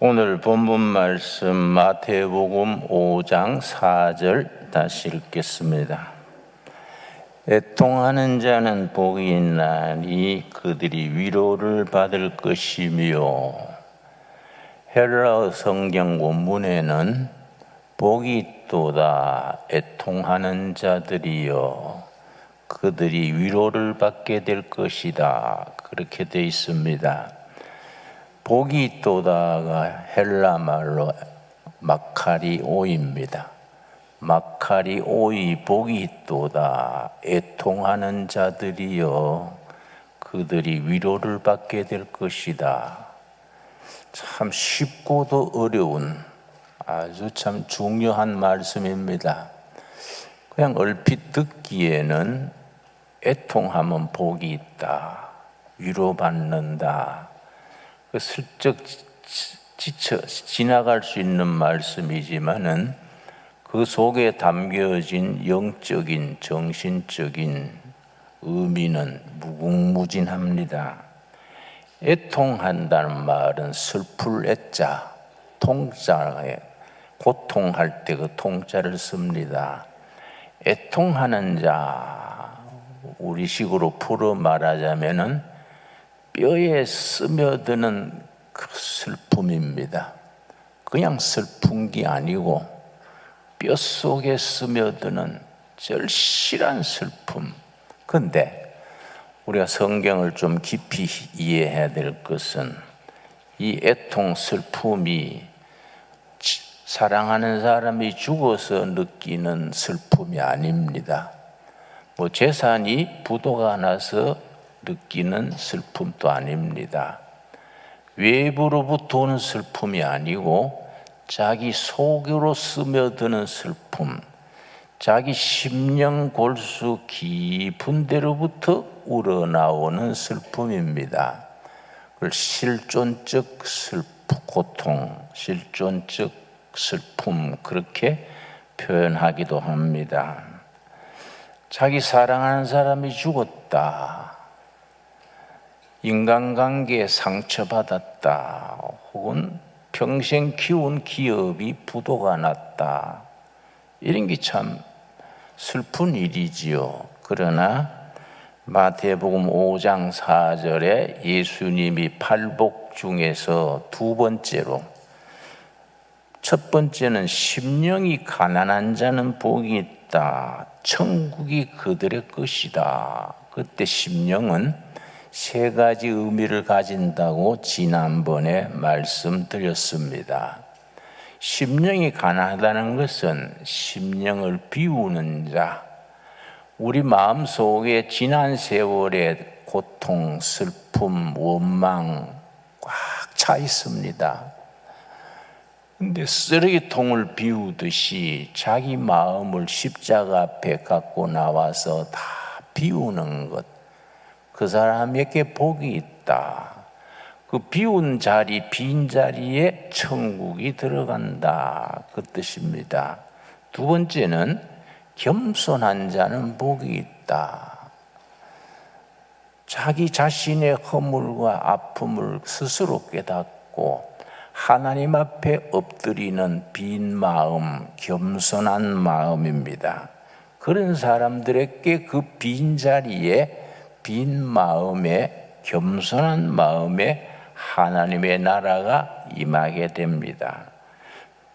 오늘 본문 말씀 마태복음 5장 4절 다시 읽겠습니다. 애통하는 자는 복이 있나니 그들이 위로를 받을 것이며, 헬라어 성경 원문에는 복이 있도다 애통하는 자들이여 그들이 위로를 받게 될 것이다, 그렇게 되어 있습니다. 복이 있도다가 헬라 말로 마카리오입니다. 마카리오이 복이 있도다 애통하는 자들이여 그들이 위로를 받게 될 것이다. 참 쉽고도 어려운 아주 참 중요한 말씀입니다. 그냥 얼핏 듣기에는 애통하면 복이 있다, 위로받는다, 슬쩍 지나갈 수 있는 말씀이지만은 그 속에 담겨진 영적인, 정신적인 의미는 무궁무진합니다. 애통한다는 말은 슬플 애자, 통자에 고통할 때 그 통자를 씁니다. 애통하는 자, 우리식으로 풀어 말하자면은 뼈에 스며드는 그 슬픔입니다. 그냥 슬픈 게 아니고 뼛속에 스며드는 절실한 슬픔. 그런데 우리가 성경을 좀 깊이 이해해야 될 것은 이 애통 슬픔이 사랑하는 사람이 죽어서 느끼는 슬픔이 아닙니다. 재산이 부도가 나서 느끼는 슬픔도 아닙니다. 외부로부터 오는 슬픔이 아니고 자기 속으로 스며드는 슬픔, 자기 심령 골수 깊은 데로부터 우러나오는 슬픔입니다. 그걸 실존적 고통, 실존적 슬픔, 그렇게 표현하기도 합니다. 자기 사랑하는 사람이 죽었다, 인간관계에 상처받았다, 혹은 평생 키운 기업이 부도가 났다, 이런 게 참 슬픈 일이지요. 그러나 마태복음 5장 4절에 예수님이 팔복 중에서 두 번째로, 첫 번째는 심령이 가난한 자는 복이 있다, 천국이 그들의 것이다. 그때 심령은 세 가지 의미를 가진다고 지난번에 말씀드렸습니다. 심령이 가난하다는 것은 심령을 비우는 자, 우리 마음속에 지난 세월의 고통, 슬픔, 원망 꽉 차 있습니다. 근데 쓰레기통을 비우듯이 자기 마음을 십자가 앞에 갖고 나와서 다 비우는 것, 그 사람에게 복이 있다. 그 비운 자리, 빈 자리에 천국이 들어간다, 그 뜻입니다. 두 번째는 겸손한 자는 복이 있다. 자기 자신의 허물과 아픔을 스스로 깨닫고 하나님 앞에 엎드리는 빈 마음, 겸손한 마음입니다. 그런 사람들에게 그 빈 자리에, 빈 마음에, 겸손한 마음에 하나님의 나라가 임하게 됩니다.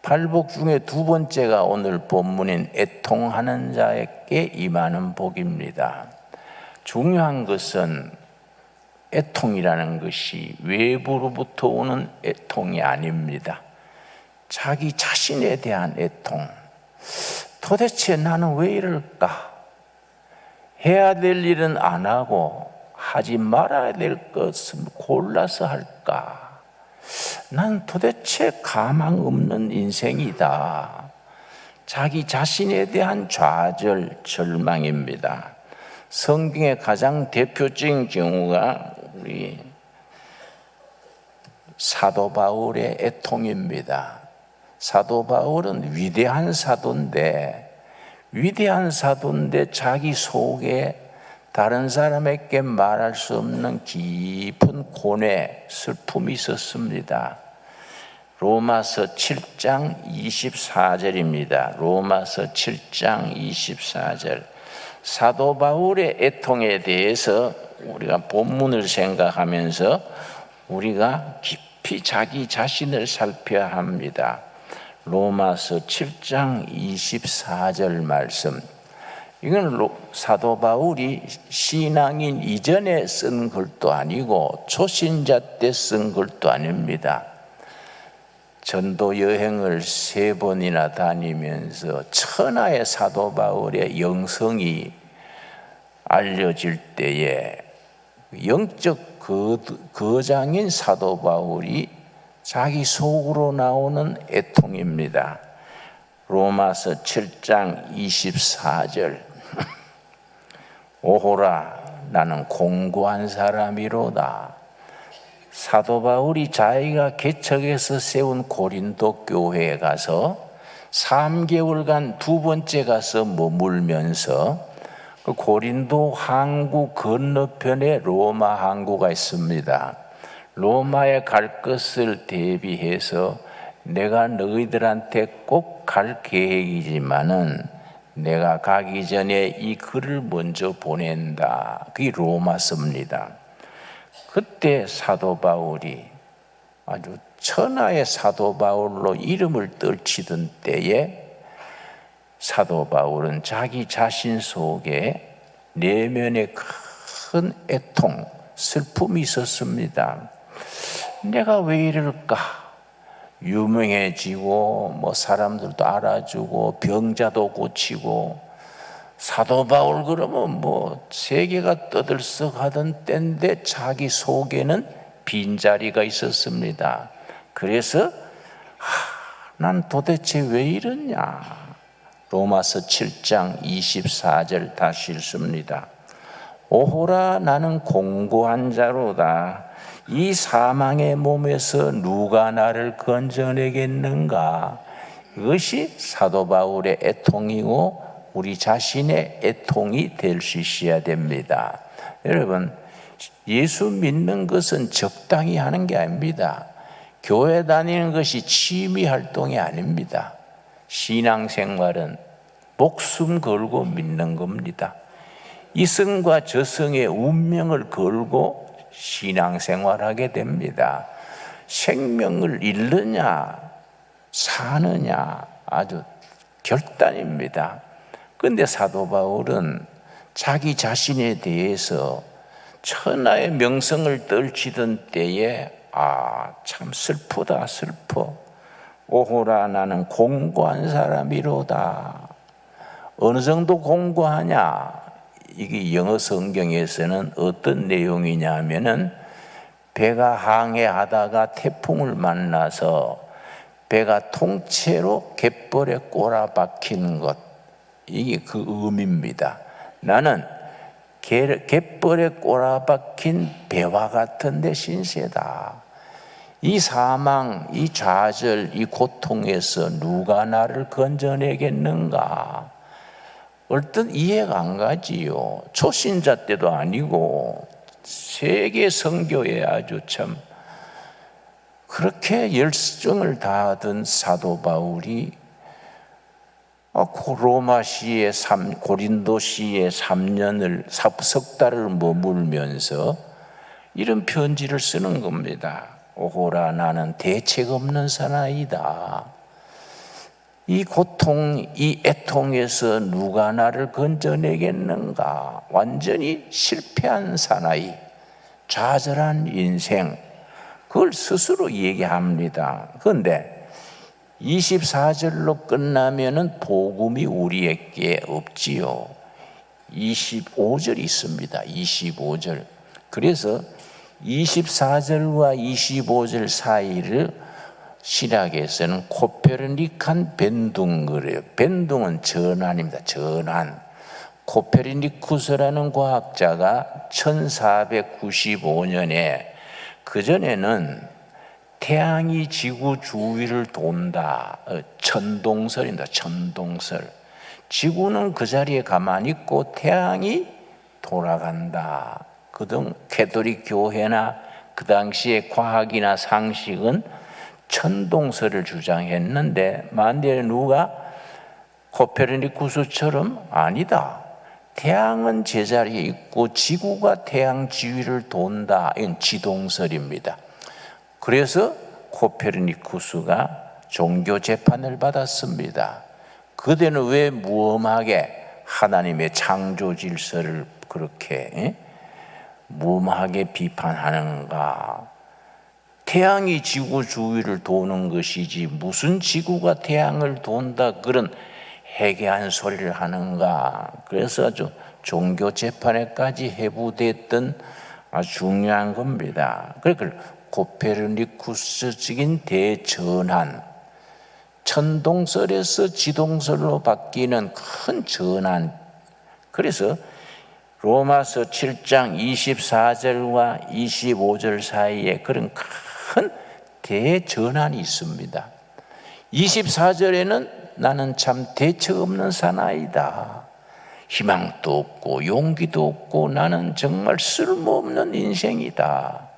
팔복 중에 두 번째가 오늘 본문인 애통하는 자에게 임하는 복입니다. 중요한 것은 애통이라는 것이 외부로부터 오는 애통이 아닙니다. 자기 자신에 대한 애통. 도대체 나는 왜 이럴까? 해야 될 일은 안 하고 하지 말아야 될 것은 골라서 할까? 난 도대체 가망 없는 인생이다. 자기 자신에 대한 좌절, 절망입니다. 성경의 가장 대표적인 경우가 우리 사도 바울의 애통입니다. 사도 바울은 위대한 사도인데 자기 속에 다른 사람에게 말할 수 없는 깊은 고뇌, 슬픔이 있었습니다. 로마서 7장 24절입니다. 로마서 7장 24절. 사도 바울의 애통에 대해서 우리가 본문을 생각하면서 우리가 깊이 자기 자신을 살펴야 합니다. 로마서 7장 24절 말씀. 이건 사도 바울이 신앙인 이전에 쓴 글도 아니고 초신자 때 쓴 글도 아닙니다. 전도 여행을 3번이나 다니면서 천하의 사도 바울의 영성이 알려질 때에 영적 거장인 사도 바울이 자기 속으로 나오는 애통입니다. 로마서 7장 24절. 오호라, 나는 공고한 사람이로다. 사도 바울이 자기가 개척해서 세운 고린도 교회에 가서 3개월간 2번째 가서 머물면서 그 고린도 항구 건너편에 로마 항구가 있습니다. 로마에 갈 것을 대비해서 내가 너희들한테 꼭 갈 계획이지만은 내가 가기 전에 이 글을 먼저 보낸다. 그게 로마서입니다. 그때 사도 바울이 아주 천하의 사도 바울로 이름을 떨치던 때에 사도 바울은 자기 자신 속에 내면에 큰 애통, 슬픔이 있었습니다. 내가 왜 이럴까? 유명해지고 사람들도 알아주고 병자도 고치고 사도 바울 그러면 세계가 떠들썩하던 때인데 자기 속에는 빈자리가 있었습니다. 그래서 난 도대체 왜 이러냐? 로마서 7장 24절 다시 읽습니다. 오호라, 나는 공고한 자로다. 이 사망의 몸에서 누가 나를 건져내겠는가? 이것이 사도 바울의 애통이고 우리 자신의 애통이 될 수 있어야 됩니다. 여러분, 예수 믿는 것은 적당히 하는 게 아닙니다. 교회 다니는 것이 취미 활동이 아닙니다. 신앙생활은 목숨 걸고 믿는 겁니다. 이성과 저성의 운명을 걸고 신앙생활하게 됩니다. 생명을 잃느냐 사느냐 아주 결단입니다. 그런데 사도 바울은 자기 자신에 대해서 천하의 명성을 떨치던 때에 참 슬프다 슬퍼. 오호라, 나는 공고한 사람이로다. 어느 정도 공고하냐? 이게 영어 성경에서는 어떤 내용이냐 하면은 배가 항해하다가 태풍을 만나서 배가 통째로 갯벌에 꼬라박힌 것, 이게 그 의미입니다. 나는 갯벌에 꼬라박힌 배와 같은 내 신세다. 이 사망, 이 좌절, 이 고통에서 누가 나를 건져내겠는가? 얼뜻 이해가 안 가지요. 초신자 때도 아니고 세계 선교에 아주 참 그렇게 열정을 다하던 사도 바울이 로마시에 고린도시에 3년을 석 달을 머물면서 이런 편지를 쓰는 겁니다. 오호라, 나는 대책 없는 사나이다. 이 고통, 이 애통에서 누가 나를 건져내겠는가? 완전히 실패한 사나이, 좌절한 인생, 그걸 스스로 얘기합니다. 그런데 24절로 끝나면은 복음이 우리에게 없지요. 25절이 있습니다. 25절. 그래서 24절과 25절 사이를 신약에서는 코페르니칸 변둥 그래요. 변둥은 전환입니다. 전환. 코페르니쿠스라는 과학자가 1495년에 그전에는 태양이 지구 주위를 돈다. 천동설입니다. 천동설. 지구는 그 자리에 가만히 있고 태양이 돌아간다. 그동 캐톨릭 교회나 그 당시의 과학이나 상식은 천동설을 주장했는데 만일에 누가 코페르니쿠스처럼 아니다, 태양은 제자리에 있고 지구가 태양 지위를 돈다, 이건 지동설입니다. 그래서 코페르니쿠스가 종교 재판을 받았습니다. 그대는 왜 무엄하게 하나님의 창조 질서를 그렇게 무엄하게 비판하는가? 태양이 지구 주위를 도는 것이지 무슨 지구가 태양을 돈다 그런 해괴한 소리를 하는가? 그래서 아주 종교 재판에까지 해부됐던 아주 중요한 겁니다. 그러니까 코페르니쿠스적인 대전환, 천동설에서 지동설로 바뀌는 큰 전환. 그래서 로마서 7장 24절과 25절 사이에 그런 큰 대전환이 있습니다. 24절에는 나는 참 대책 없는 사나이다, 희망도 없고 용기도 없고 나는 정말 쓸모없는 인생이다.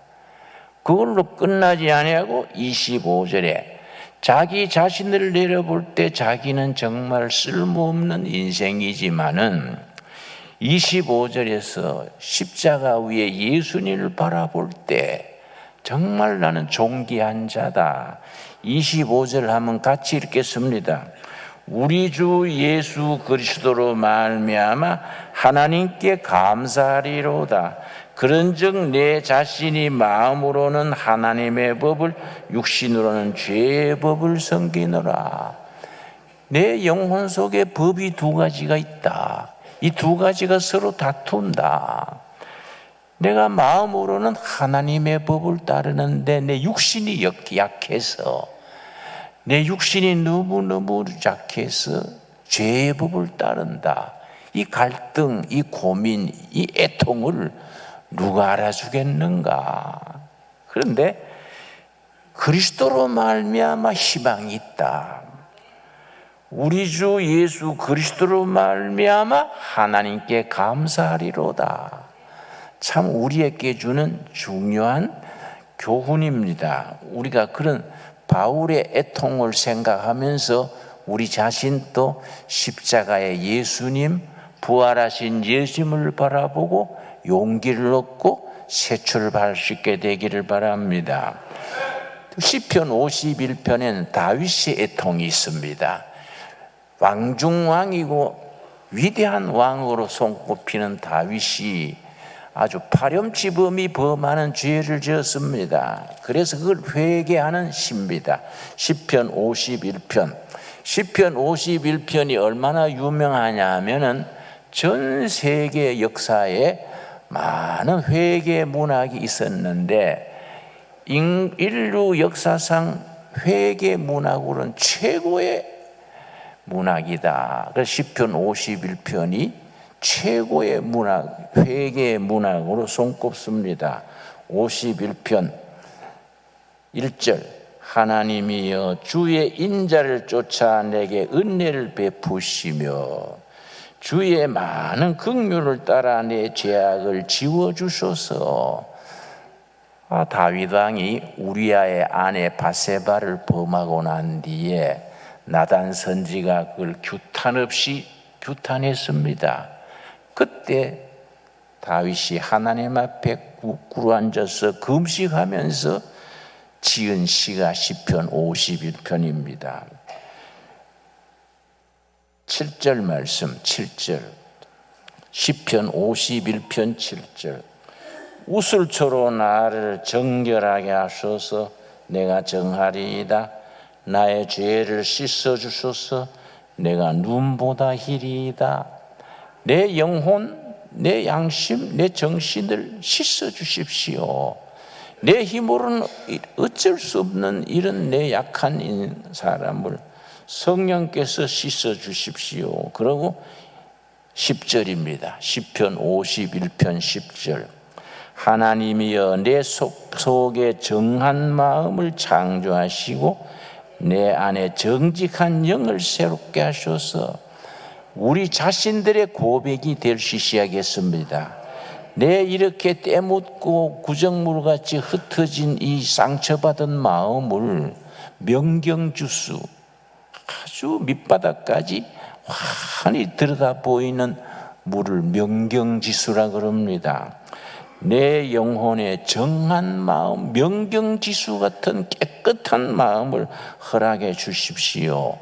그걸로 끝나지 아니하고 25절에 자기 자신을 내려볼 때 자기는 정말 쓸모없는 인생이지만은 25절에서 십자가 위에 예수님을 바라볼 때 정말 나는 존귀한 자다. 25절 하면 같이 읽겠습니다. 우리 주 예수 그리스도로 말미암아 하나님께 감사하리로다. 그런즉 내 자신이 마음으로는 하나님의 법을, 육신으로는 죄의 법을 섬기노라. 내 영혼 속에 법이 두 가지가 있다. 이 두 가지가 서로 다툰다. 내가 마음으로는 하나님의 법을 따르는데 내 육신이 약해서, 내 육신이 너무너무 약해서 죄의 법을 따른다. 이 갈등, 이 고민, 이 애통을 누가 알아주겠는가? 그런데 그리스도로 말미암아 희망이 있다. 우리 주 예수 그리스도로 말미암아 하나님께 감사하리로다. 참 우리에게 주는 중요한 교훈입니다. 우리가 그런 바울의 애통을 생각하면서 우리 자신도 십자가의 예수님, 부활하신 예수님을 바라보고 용기를 얻고 새 출발할 수 있게 되기를 바랍니다. 시편 51편에는 다윗의 애통이 있습니다. 왕중왕이고 위대한 왕으로 손꼽히는 다윗이 아주 파렴치범이 범하는 죄를 지었습니다. 그래서 그걸 회개하는 시입니다. 시편 51편. 시편 51편이 얼마나 유명하냐 하면은 전 세계 역사에 많은 회개 문학이 있었는데 인류 역사상 회개 문학으로는 최고의 문학이다. 그래서 시편 51편이 최고의 문학, 회개 문학으로 손꼽습니다. 51편 1절 하나님이여 주의 인자를 쫓아 내게 은혜를 베푸시며 주의 많은 긍휼을 따라 내 죄악을 지워주소서. 다윗 왕이 우리아의 아내 바세바를 범하고 난 뒤에 나단 선지가 그걸 규탄 없이 규탄했습니다. 그때 다윗이 하나님 앞에 꿇어앉아서 금식하면서 지은 시가 시편 51편입니다. 7절 말씀, 7절 시편 51편 7절 우슬초로 나를 정결하게 하소서. 내가 정하리이다. 나의 죄를 씻어주소서. 내가 눈보다 희리이다. 내 영혼, 내 양심, 내 정신을 씻어주십시오. 내 힘으로는 어쩔 수 없는 이런 내 약한 사람을 성령께서 씻어주십시오. 그리고 10절입니다. 시편 51편 10절 하나님이여 내 속에 정한 마음을 창조하시고 내 안에 정직한 영을 새롭게 하셔서 우리 자신들의 고백이 될 수 시작했습니다. 내 이렇게 때묻고 구정물같이 흩어진 이 상처받은 마음을 명경주수, 아주 밑바닥까지 환히 들여다 보이는 물을 명경지수라 그럽니다. 내 영혼의 정한 마음, 명경지수 같은 깨끗한 마음을 허락해 주십시오.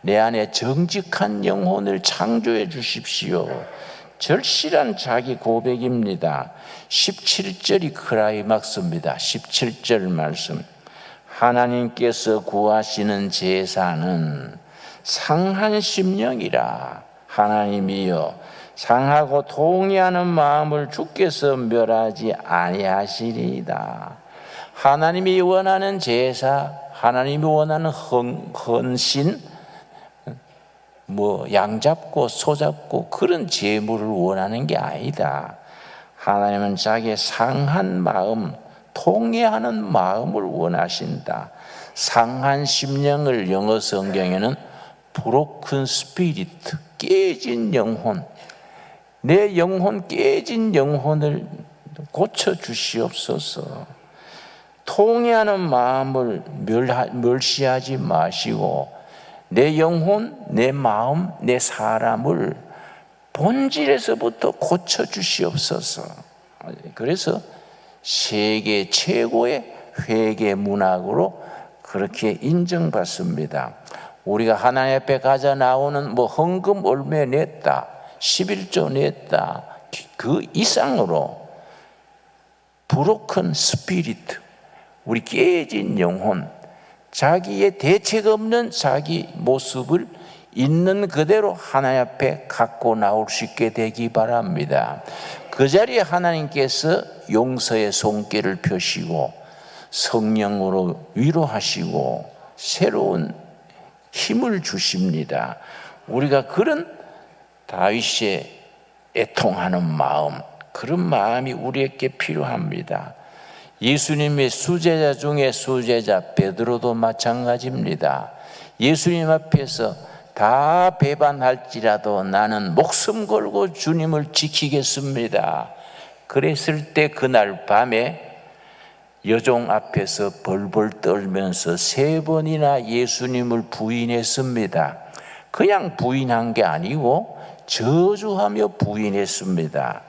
내 안에 정직한 영혼을 창조해 주십시오. 절실한 자기 고백입니다. 17절이 크라이막스입니다. 17절 말씀. 하나님께서 구하시는 제사는 상한 심령이라. 하나님이여, 상하고 통회하는 마음을 주께서 멸하지 아니하시리이다. 하나님이 원하는 제사, 하나님이 원하는 헌신, 양 잡고 소 잡고 그런 제물을 원하는 게 아니다. 하나님은 자기의 상한 마음, 통회하는 마음을 원하신다. 상한 심령을 영어 성경에는 broken spirit, 깨진 영혼, 내 영혼 깨진 영혼을 고쳐 주시옵소서. 통회하는 마음을 멸시하지 마시고 내 영혼, 내 마음, 내 사람을 본질에서부터 고쳐 주시옵소서. 그래서 세계 최고의 회개 문학으로 그렇게 인정받습니다. 우리가 하나님 앞에 가져 나오는 헌금 얼마 냈다, 11조 냈다, 그 이상으로 브로큰 스피리트, 우리 깨진 영혼, 자기의 대책 없는 자기 모습을 있는 그대로 하나님 앞에 갖고 나올 수 있게 되기 바랍니다. 그 자리에 하나님께서 용서의 손길을 펴시고 성령으로 위로하시고 새로운 힘을 주십니다. 우리가 그런 다윗의 애통하는 마음, 그런 마음이 우리에게 필요합니다. 예수님의 수제자 중에 수제자 베드로도 마찬가지입니다. 예수님 앞에서 다 배반할지라도 나는 목숨 걸고 주님을 지키겠습니다. 그랬을 때 그날 밤에 여종 앞에서 벌벌 떨면서 3번이나 예수님을 부인했습니다. 그냥 부인한 게 아니고 저주하며 부인했습니다.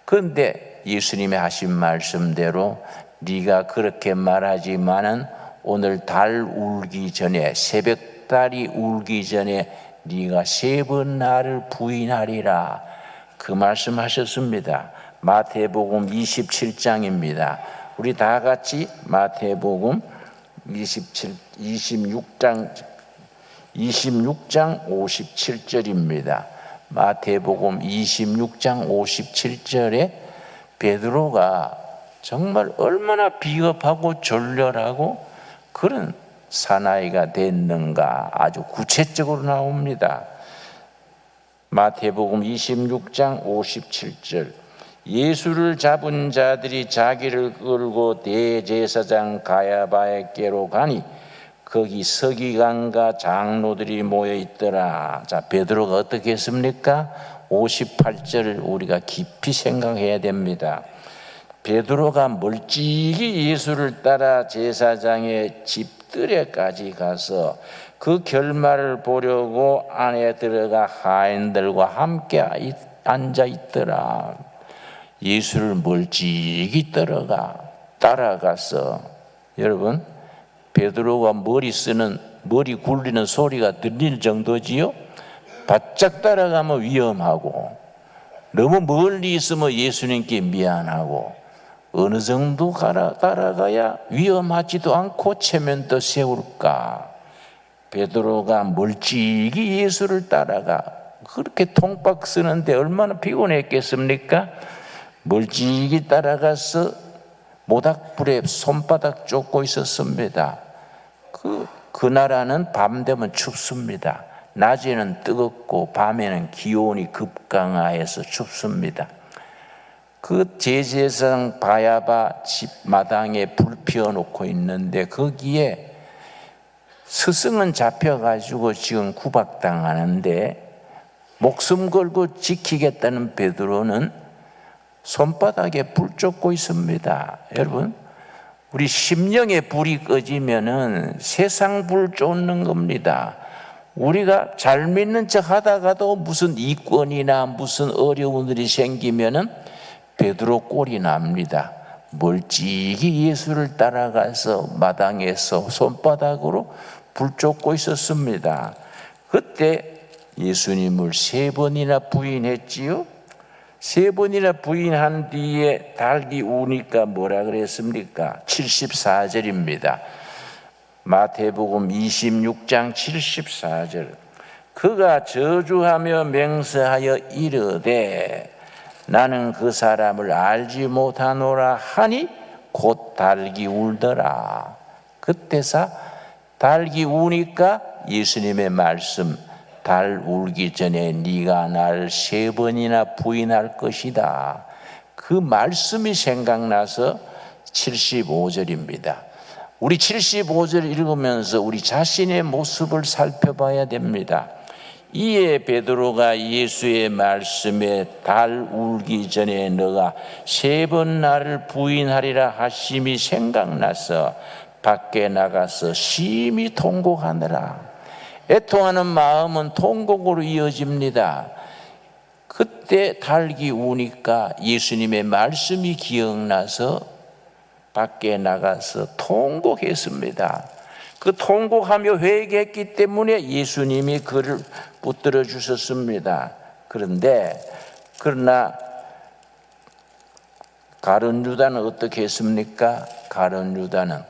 그런데 예수님이 하신 말씀대로 네가 그렇게 말하지만은 오늘 달 울기 전에, 새벽 달이 울기 전에 네가 3번 나를 부인하리라, 그 말씀하셨습니다. 마태복음 27장입니다. 우리 다 같이 마태복음 26장 57절입니다. 마태복음 26장 57절에 베드로가 정말 얼마나 비겁하고 졸렬하고 그런 사나이가 됐는가 아주 구체적으로 나옵니다. 마태복음 26장 57절. 예수를 잡은 자들이 자기를 끌고 대제사장 가야바에게로 가니 거기 서기관과 장로들이 모여 있더라. 자, 베드로가 어떻게 했습니까? 58절을 우리가 깊이 생각해야 됩니다. 베드로가 멀찍이 예수를 따라 제사장의 집들에까지 가서 그 결말을 보려고 안에 들어가 하인들과 함께 앉아 있더라. 예수를 멀찍이 따라가서, 여러분, 베드로가 머리 굴리는 소리가 들릴 정도지요. 바짝 따라가면 위험하고, 너무 멀리 있으면 예수님께 미안하고, 어느 정도 따라가야 위험하지도 않고 체면도 세울까. 베드로가 멀찍이 예수를 따라가 그렇게 통박 쓰는데 얼마나 피곤했겠습니까? 멀찍이 따라가서 모닥불에 손바닥 쫓고 있었습니다. 그 나라는 밤 되면 춥습니다. 낮에는 뜨겁고 밤에는 기온이 급강하여서 춥습니다. 그 제사장 바야바 집 마당에 불 피워놓고 있는데 거기에 스승은 잡혀가지고 지금 구박당하는데 목숨 걸고 지키겠다는 베드로는 손바닥에 불 쫓고 있습니다. 여러분, 우리 심령의 불이 꺼지면은 세상 불 쫓는 겁니다. 우리가 잘 믿는 척 하다가도 무슨 이권이나 무슨 어려운 일이 생기면은 베드로 꼴이 납니다. 멀찍이 예수를 따라가서 마당에서 손바닥으로 불 쫓고 있었습니다. 그때 예수님을 3번이나 부인했지요. 3번이나 부인한 뒤에 달기 우니까 뭐라 그랬습니까? 74절입니다. 마태복음 26장 74절. 그가 저주하며 맹세하여 이르되 나는 그 사람을 알지 못하노라 하니 곧 달기 울더라. 그때서 달기 우니까 예수님의 말씀, 달 울기 전에 네가 날 3번이나 부인할 것이다. 그 말씀이 생각나서 75절입니다. 우리 75절 읽으면서 우리 자신의 모습을 살펴봐야 됩니다. 이에 베드로가 예수의 말씀에 달 울기 전에 너가 3번 나를 부인하리라 하심이 생각나서 밖에 나가서 심히 통곡하느라. 애통하는 마음은 통곡으로 이어집니다. 그때 달기 우니까 예수님의 말씀이 기억나서 밖에 나가서 통곡했습니다. 그 통곡하며 회개했기 때문에 예수님이 그를 붙들어 주셨습니다. 그러나 가룟 유다는 어떻게 했습니까? 가룟 유다는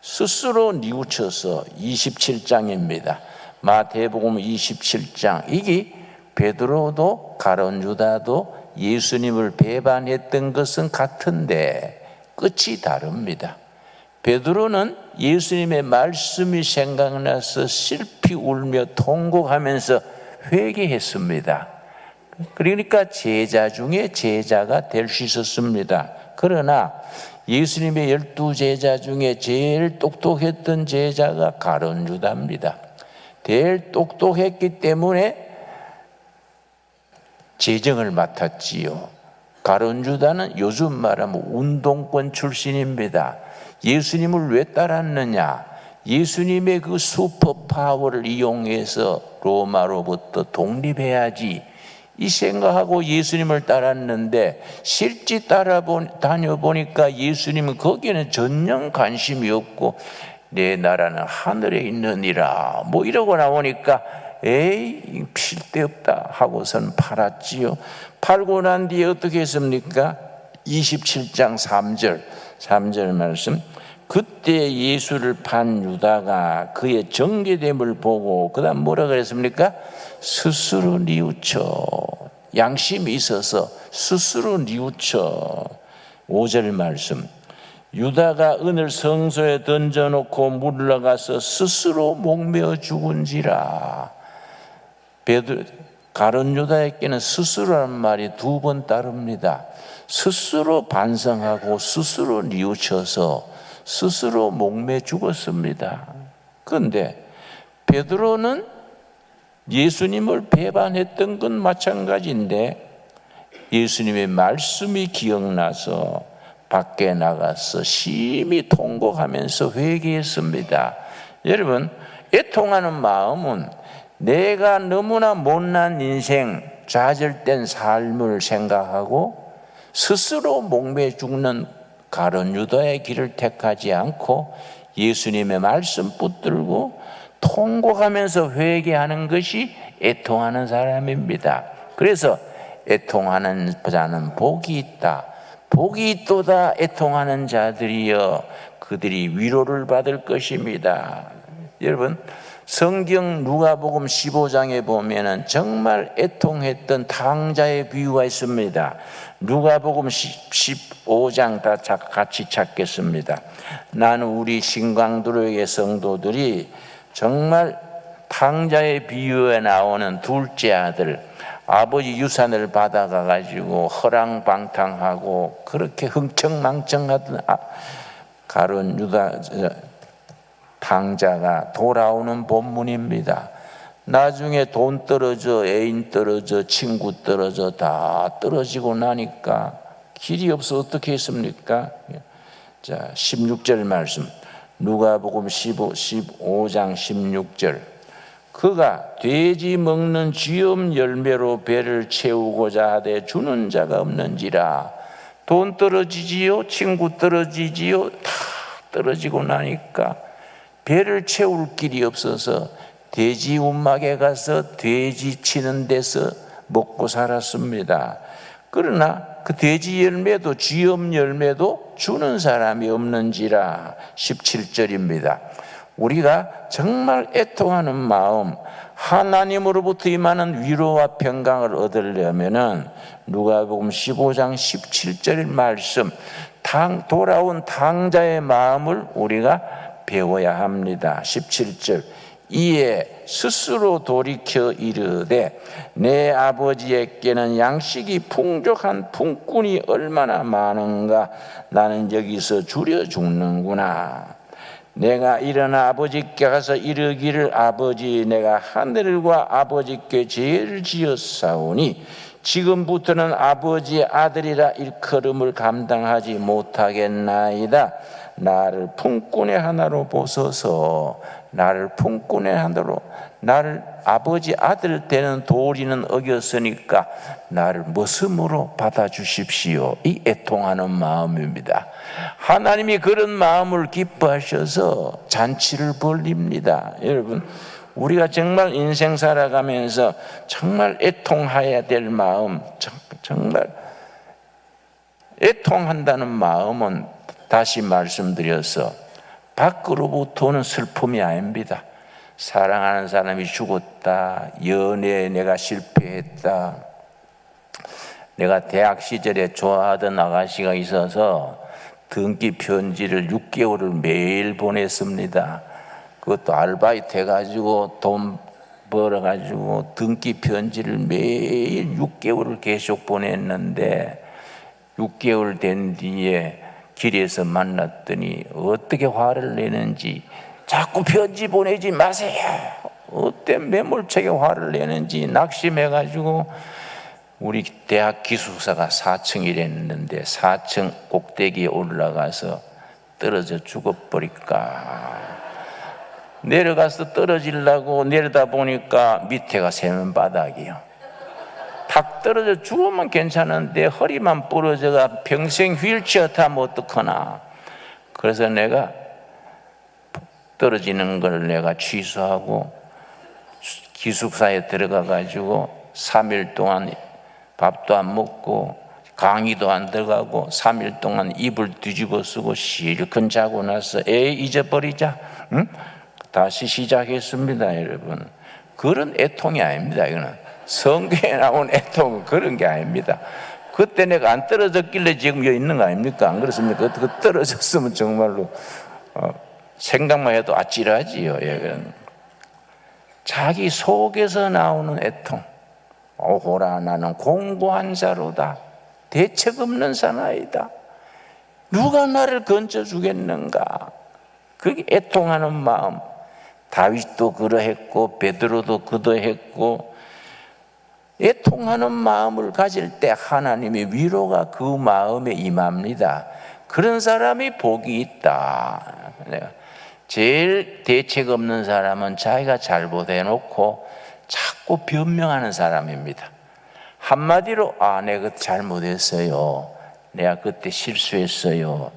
스스로 뉘우쳐서 27장입니다. 마태복음 27장. 이게 베드로도 가룟 유다도 예수님을 배반했던 것은 같은데 끝이 다릅니다. 베드로는 예수님의 말씀이 생각나서 슬피 울며 통곡하면서 회개했습니다. 그러니까 제자 중에 제자가 될 수 있었습니다. 그러나 예수님의 12제자 중에 제일 똑똑했던 제자가 가룟 유다입니다. 제일 똑똑했기 때문에 재정을 맡았지요. 가룟 유다는 요즘 말하면 운동권 출신입니다. 예수님을 왜 따랐느냐? 예수님의 그 슈퍼 파워를 이용해서 로마로부터 독립해야지 이 생각하고 예수님을 따랐는데 실제 다녀보니까 예수님은 거기에는 전혀 관심이 없고 내 나라는 하늘에 있느니라 뭐 이러고 나오니까 에이 필데없다 하고선 팔았지요. 팔고 난 뒤에 어떻게 했습니까? 27장 3절 말씀. 그때 예수를 판 유다가 그의 정죄됨을 보고 그다음 뭐라 그랬습니까? 스스로 뉘우쳐, 양심이 있어서 스스로 뉘우쳐. 5절 말씀. 유다가 은을 성소에 던져놓고 물러가서 스스로 목매어 죽은지라. 가룟 유다에게는 스스로라는 말이 2번 따릅니다. 스스로 반성하고 스스로 뉘우쳐서 스스로 목매 죽었습니다. 그런데 베드로는 예수님을 배반했던 건 마찬가지인데 예수님의 말씀이 기억나서 밖에 나가서 심히 통곡하면서 회개했습니다. 여러분, 애통하는 마음은 내가 너무나 못난 인생, 좌절된 삶을 생각하고 스스로 목매 죽는 가룟 유다의 길을 택하지 않고 예수님의 말씀 붙들고 통곡하면서 회개하는 것이 애통하는 사람입니다. 그래서 애통하는 자는 복이 있다. 복이 있도다 애통하는 자들이여 그들이 위로를 받을 것입니다. 여러분, 성경 누가복음 15장에 보면은 정말 애통했던 탕자의 비유가 있습니다. 누가복음 15장 다 같이 찾겠습니다. 나는 우리 신광두로의 성도들이 정말 탕자의 비유에 나오는 둘째 아들, 아버지 유산을 받아가가지고 허랑방탕하고 그렇게 흥청망청하던 가룟 유다 탕자가 돌아오는 본문입니다. 나중에 돈 떨어져, 애인 떨어져, 친구 떨어져 다 떨어지고 나니까 길이 없어 어떻게 했습니까? 자, 16절 말씀, 누가복음 15장 16절. 그가 돼지 먹는 쥐염 열매로 배를 채우고자 하되 주는 자가 없는지라. 돈 떨어지지요, 친구 떨어지지요, 다 떨어지고 나니까 배를 채울 길이 없어서 돼지 운막에 가서 돼지 치는 데서 먹고 살았습니다. 그러나 그 돼지 열매도 쥐염 열매도 주는 사람이 없는지라. 17절입니다. 우리가 정말 애통하는 마음, 하나님으로부터 임하는 위로와 평강을 얻으려면은 누가복음 15장 17절의 말씀, 돌아온 탕자의 마음을 우리가 배워야 합니다. 17절. 이에 스스로 돌이켜 이르되 내 아버지에게는 양식이 풍족한 품꾼이 얼마나 많은가. 나는 여기서 줄여 죽는구나. 내가 일어나 아버지께 가서 이르기를 아버지, 내가 하늘과 아버지께 죄를 지었사오니 지금부터는 아버지의 아들이라 일컬음을 감당하지 못하겠나이다. 나를 품꾼의 하나로 보소서. 나를 품꾼의 하나로, 나를 아버지 아들 되는 도리는 어겼으니까 나를 머슴으로 받아주십시오. 이 애통하는 마음입니다. 하나님이 그런 마음을 기뻐하셔서 잔치를 벌립니다. 여러분, 우리가 정말 인생 살아가면서 정말 애통해야 될 마음, 정말 애통한다는 마음은 다시 말씀드려서 밖으로부터는 슬픔이 아닙니다. 사랑하는 사람이 죽었다, 연애에 내가 실패했다. 내가 대학 시절에 좋아하던 아가씨가 있어서 등기 편지를 6개월을 매일 보냈습니다. 그것도 아르바이트 해가지고 돈 벌어가지고 등기 편지를 매일 6개월을 계속 보냈는데 6개월 된 뒤에 길에서 만났더니 어떻게 화를 내는지, 자꾸 편지 보내지 마세요. 어때 매몰차게 화를 내는지 낙심해가지고 우리 대학 기숙사가 4층이랬는데 4층 꼭대기에 올라가서 떨어져 죽어버릴까. 내려가서 떨어지려고 내려다 보니까 밑에가 세면바닥이요. 탁 떨어져 죽으면 괜찮은데 허리만 부러져가 평생 휠체어 타면 어떡하나. 그래서 내가 떨어지는 걸 내가 취소하고 기숙사에 들어가 가지고 3일 동안 밥도 안 먹고 강의도 안 들어가고 3일 동안 이불 뒤집어 쓰고 실컷 자고 나서 잊어버리자. 응? 다시 시작했습니다. 여러분, 그런 애통이 아닙니다. 이거는 성경에 나온 애통은 그런 게 아닙니다. 그때 내가 안 떨어졌길래 지금 여기 있는 거 아닙니까? 안 그렇습니까? 그 떨어졌으면 정말로 생각만 해도 아찔하지요. 예. 자기 속에서 나오는 애통. 오호라, 나는 공고한 자로다. 대책 없는 사나이다. 누가 나를 건져주겠는가. 그게 애통하는 마음. 다윗도 그러했고 베드로도 그러했고, 애통하는 마음을 가질 때 하나님의 위로가 그 마음에 임합니다. 그런 사람이 복이 있다. 제일 대책 없는 사람은 자기가 잘못해놓고 자꾸 변명하는 사람입니다. 한마디로 내가 잘못했어요, 내가 그때 실수했어요,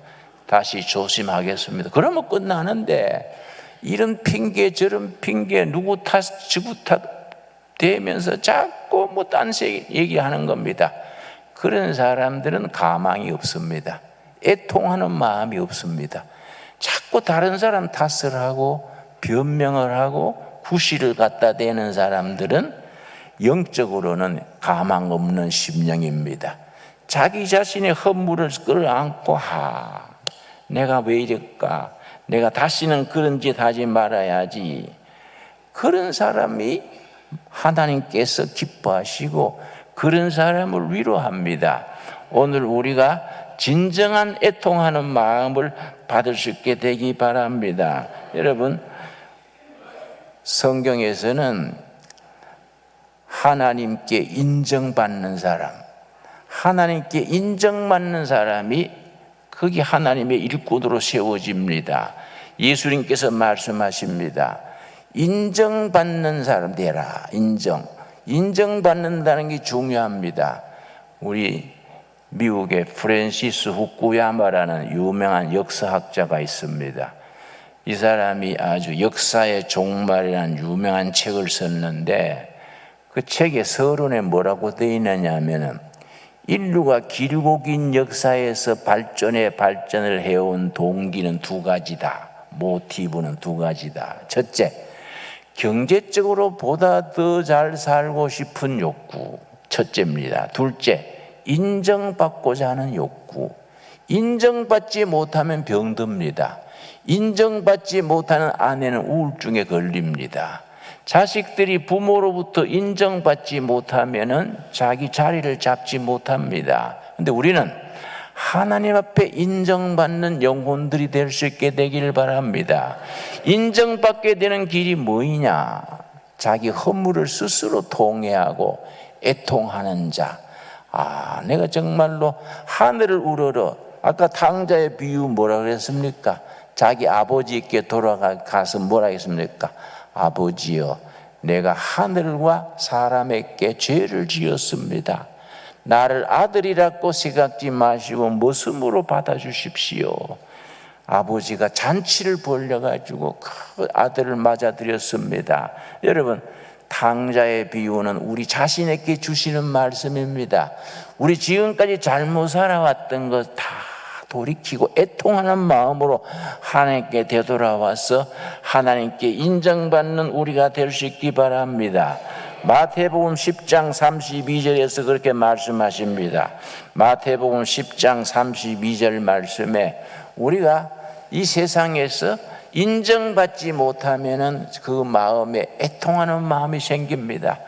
다시 조심하겠습니다, 그러면 끝나는데 이런 핑계 저런 핑계 누구 탓 지구 탓 되면서 자꾸 딴 얘기하는 겁니다. 그런 사람들은 가망이 없습니다. 애통하는 마음이 없습니다. 자꾸 다른 사람 탓을 하고 변명을 하고 구실을 갖다 대는 사람들은 영적으로는 가망 없는 심령입니다. 자기 자신의 허물을 끌어안고 내가 왜 이럴까, 내가 다시는 그런 짓 하지 말아야지. 그런 사람이 하나님께서 기뻐하시고 그런 사람을 위로합니다. 오늘 우리가 진정한 애통하는 마음을 받을 수 있게 되기 바랍니다. 여러분, 성경에서는 하나님께 인정받는 사람, 하나님께 인정받는 사람이 그게 하나님의 일꾼으로 세워집니다. 예수님께서 말씀하십니다. 인정받는 사람 되라. 인정받는다는 게 중요합니다. 우리 미국의 프랜시스 후쿠야마라는 유명한 역사학자가 있습니다. 이 사람이 아주 역사의 종말이라는 유명한 책을 썼는데 그 책의 서론에 뭐라고 되어 있느냐 하면은 인류가 길고 긴 역사에서 발전을 해온 동기는 두 가지다. 모티브는 두 가지다. 첫째, 경제적으로 보다 더 잘 살고 싶은 욕구. 첫째입니다. 둘째, 인정받고자 하는 욕구. 인정받지 못하면 병듭니다. 인정받지 못하는 아내는 우울증에 걸립니다. 자식들이 부모로부터 인정받지 못하면 자기 자리를 잡지 못합니다. 그런데 우리는 하나님 앞에 인정받는 영혼들이 될 수 있게 되기를 바랍니다. 인정받게 되는 길이 뭐이냐? 자기 허물을 스스로 통회하고 애통하는 자. 내가 정말로 하늘을 우러러, 아까 탕자의 비유 뭐라 그랬습니까? 자기 아버지께 돌아가서 뭐라 했습니까? 아버지여, 내가 하늘과 사람에게 죄를 지었습니다. 나를 아들이라고 생각지 마시고 모습으로 받아주십시오. 아버지가 잔치를 벌려가지고 그 아들을 맞아들였습니다. 여러분, 탕자의 비유는 우리 자신에게 주시는 말씀입니다. 우리 지금까지 잘못 살아왔던 것 다 돌이키고 애통하는 마음으로 하나님께 되돌아와서 하나님께 인정받는 우리가 될 수 있기 바랍니다. 마태복음 10장 32절에서 그렇게 말씀하십니다. 마태복음 10장 32절 말씀에 우리가 이 세상에서 인정받지 못하면 그 마음에 애통하는 마음이 생깁니다.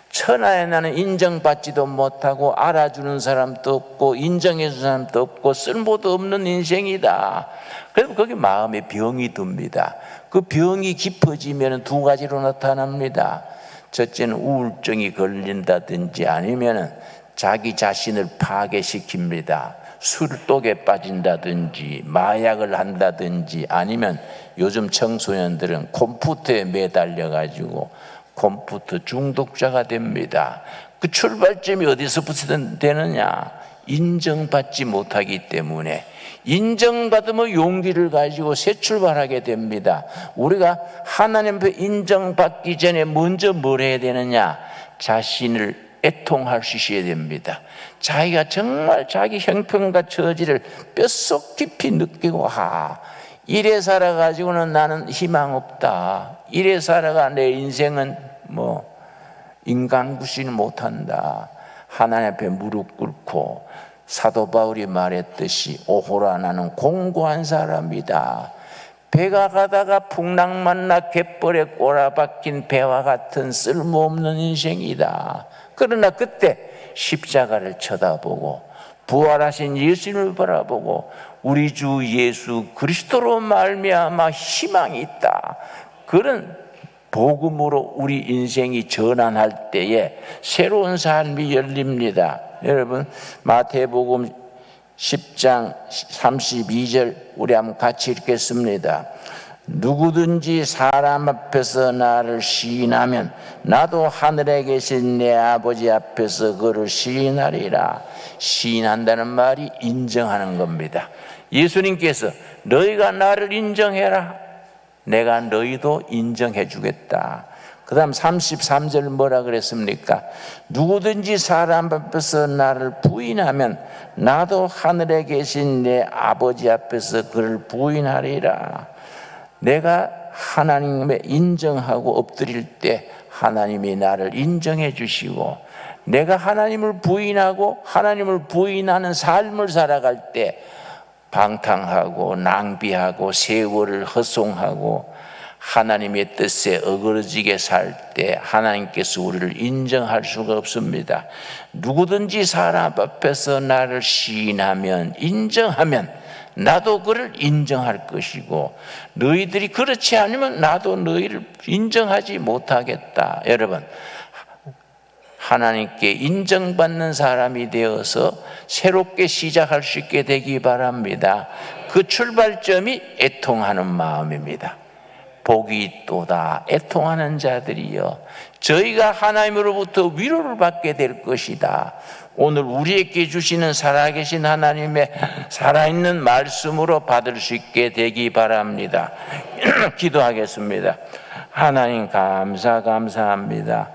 천하에 나는 인정받지도 못하고 알아주는 사람도 없고 인정해주는 사람도 없고 쓸모도 없는 인생이다. 그래서 거기 마음에 병이 듭니다. 그 병이 깊어지면 두 가지로 나타납니다. 첫째는 우울증이 걸린다든지 아니면 자기 자신을 파괴시킵니다. 술독에 빠진다든지 마약을 한다든지 아니면 요즘 청소년들은 컴퓨터에 매달려가지고 컴퓨터 중독자가 됩니다. 그 출발점이 어디서부터 되느냐? 인정받지 못하기 때문에. 인정받으면 용기를 가지고 새 출발하게 됩니다. 우리가 하나님 앞에 인정받기 전에 먼저 뭘 해야 되느냐? 자신을 애통할 수 있어야 됩니다. 자기가 정말 자기 형편과 처지를 뼛속 깊이 느끼고 이래 살아가지고는 나는 희망 없다. 이래 살아가 내 인생은 인간구실 못한다. 하나님 앞에 무릎 꿇고 사도 바울이 말했듯이 오호라 나는 공고한 사람이다. 배가 가다가 풍랑만나 갯벌에 꼬라박힌 배와 같은 쓸모없는 인생이다. 그러나 그때 십자가를 쳐다보고 부활하신 예수님을 바라보고 우리 주 예수 그리스도로 말미암아 희망이 있다. 그런 복음으로 우리 인생이 전환할 때에 새로운 삶이 열립니다. 여러분, 마태복음 10장 32절 우리 한번 같이 읽겠습니다. 누구든지 사람 앞에서 나를 시인하면 나도 하늘에 계신 내 아버지 앞에서 그를 시인하리라. 시인한다는 말이 인정하는 겁니다. 예수님께서 너희가 나를 인정해라. 내가 너희도 인정해 주겠다. 그 다음 33절 뭐라 그랬습니까? 누구든지 사람 앞에서 나를 부인하면 나도 하늘에 계신 내 아버지 앞에서 그를 부인하리라. 내가 하나님의 인정하고 엎드릴 때 하나님이 나를 인정해 주시고 내가 하나님을 부인하고 하나님을 부인하는 삶을 살아갈 때 방탕하고 낭비하고 세월을 허송하고 하나님의 뜻에 어그러지게 살 때 하나님께서 우리를 인정할 수가 없습니다. 누구든지 사람 앞에서 나를 시인하면 인정하면 나도 그를 인정할 것이고 너희들이 그렇지 않으면 나도 너희를 인정하지 못하겠다. 여러분, 하나님께 인정받는 사람이 되어서 새롭게 시작할 수 있게 되기 바랍니다. 그 출발점이 애통하는 마음입니다. 복이 있도다. 애통하는 자들이여, 저희가 하나님으로부터 위로를 받게 될 것이다. 오늘 우리에게 주시는 살아계신 하나님의 살아있는 말씀으로 받을 수 있게 되기 바랍니다. 기도하겠습니다. 하나님 감사합니다.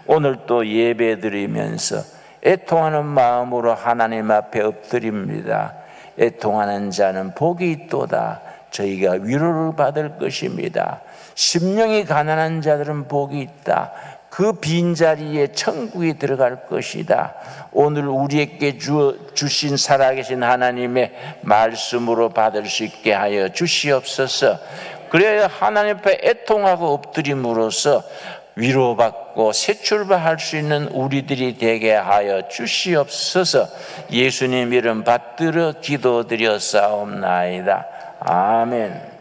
오늘 또 예배 드리면서 애통하는 마음으로 하나님 앞에 엎드립니다. 애통하는 자는 복이 있도다. 저희가 위로를 받을 것입니다. 심령이 가난한 자들은 복이 있다. 그 빈자리에 천국이 들어갈 것이다. 오늘 우리에게 주신 살아계신 하나님의 말씀으로 받을 수 있게 하여 주시옵소서. 그래야 하나님 앞에 애통하고 엎드림으로써 위로받고 새 출발할 수 있는 우리들이 되게 하여 주시옵소서. 예수님 이름 받들어 기도드렸사옵나이다. 아멘.